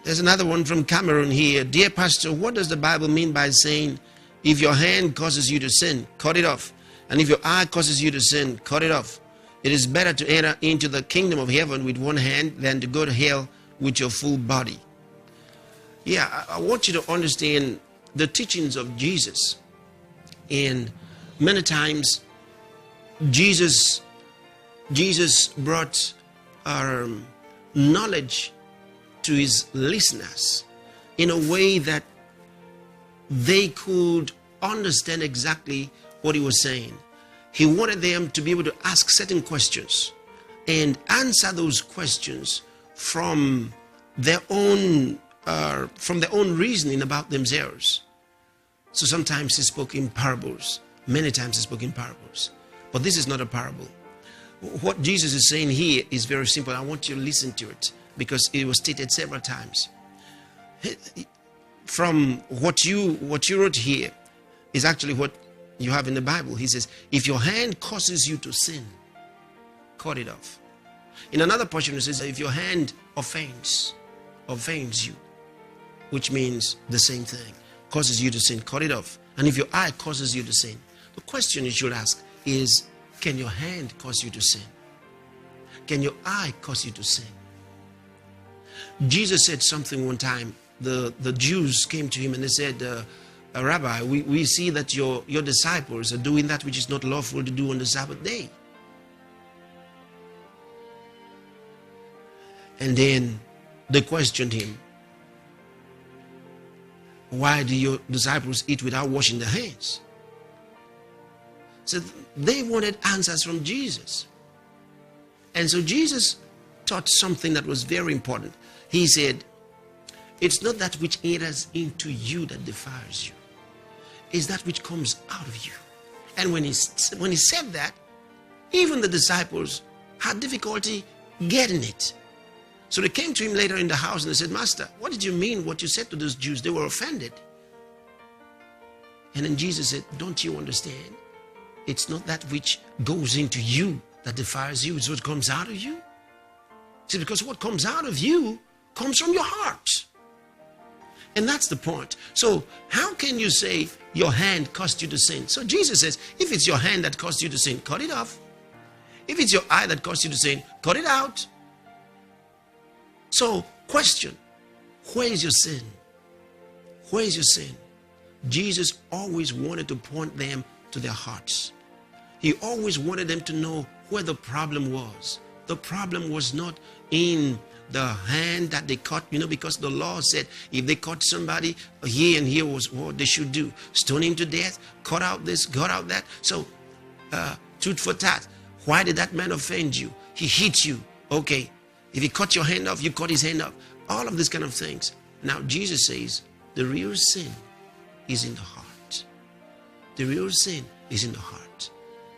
There's another one from Cameroon here. Dear Pastor, what does the Bible mean by saying, if your hand causes you to sin, cut it off? And if your eye causes you to sin, cut it off. It is better to enter into the kingdom of heaven with one hand than to go to hell with your full body. Yeah, I want you to understand the teachings of Jesus. And many times, Jesus brought knowledge to his listeners in a way that they could understand exactly what he was saying. He wanted them to be able to ask certain questions and answer those questions from their own reasoning about themselves. So sometimes he spoke in parables. Many times he spoke in parables. But this is not a parable. What Jesus is saying here is very simple. I want you to listen to it because it was stated several times. From what you wrote here is actually what you have in the Bible. He says, if your hand causes you to sin, cut it off. In another portion it says, if your hand offends you, which means the same thing, causes you to sin, cut it off. And if your eye causes you to sin, the question you should ask is, can your hand cause you to sin? Can your eye cause you to sin? Jesus said something one time. The Jews came to him and they said, Rabbi, we see that your disciples are doing that which is not lawful to do on the Sabbath day. And then they questioned him. Why do your disciples eat without washing their hands? So they wanted answers from Jesus. And so Jesus taught something that was very important. He said, it's not that which enters into you that defiles you. It's that which comes out of you. And when he said that, even the disciples had difficulty getting it. So they came to him later in the house and they said, Master, what did you mean what you said to those Jews? They were offended. And then Jesus said, don't you understand? It's not that which goes into you that defiles you. It's what comes out of you. See, because what comes out of you comes from your heart. And that's the point. So how can you say your hand caused you to sin? So Jesus says, if it's your hand that caused you to sin, cut it off. If it's your eye that caused you to sin, cut it out. So, question, where is your sin? Where is your sin? Jesus always wanted to point them to their hearts. He always wanted them to know where the problem was. The problem was not in the hand that they cut, because the law said if they cut somebody, here and here was what they should do. Stone him to death, cut out this, cut out that. So, tooth for tat. Why did that man offend you? He hit you. Okay. If he cut your hand off, you cut his hand off. All of these kind of things. Now, Jesus says the real sin is in the heart. The real sin is in the heart.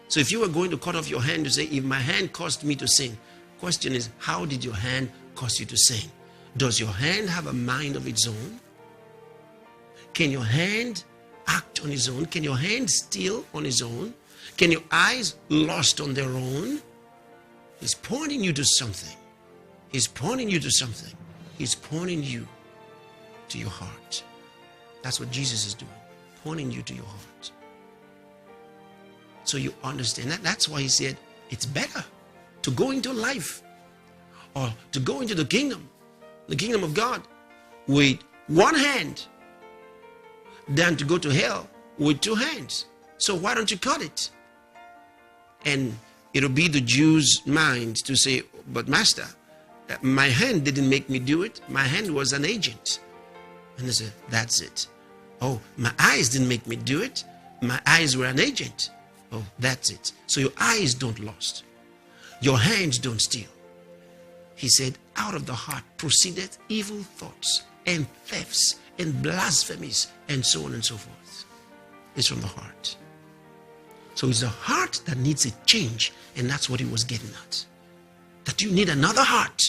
So if you were going to cut off your hand to say, if my hand caused me to sin, question is, how did your hand cause you to sin? Does your hand have a mind of its own? Can your hand act on its own? Can your hand steal on its own? Can your eyes lust on their own? He's pointing you to something. He's pointing you to something. He's pointing you to your heart. That's what Jesus is doing. Pointing you to your heart. So you understand that. That's why he said it's better to go into life or to go into the kingdom of God with one hand than to go to hell with two hands. So why don't you cut it? And it'll be the Jews' mind to say, but Master, my hand didn't make me do it. My hand was an agent. And they said, that's it. Oh, my eyes didn't make me do it. My eyes were an agent. Oh, that's it. So your eyes don't lust. Your hands don't steal. He said, out of the heart proceedeth evil thoughts and thefts and blasphemies and so on and so forth. It's from the heart. So it's the heart that needs a change. And that's what he was getting at. That you need another heart.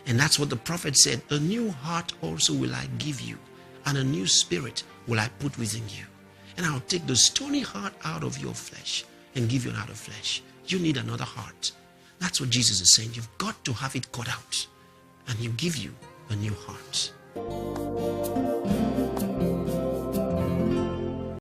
And that's what the prophet said, a new heart also will I give you, and a new spirit will I put within you. And I'll take the stony heart out of your flesh and give you an heart of flesh. You need another heart. That's what Jesus is saying. You've got to have it cut out, and he'll give you a new heart.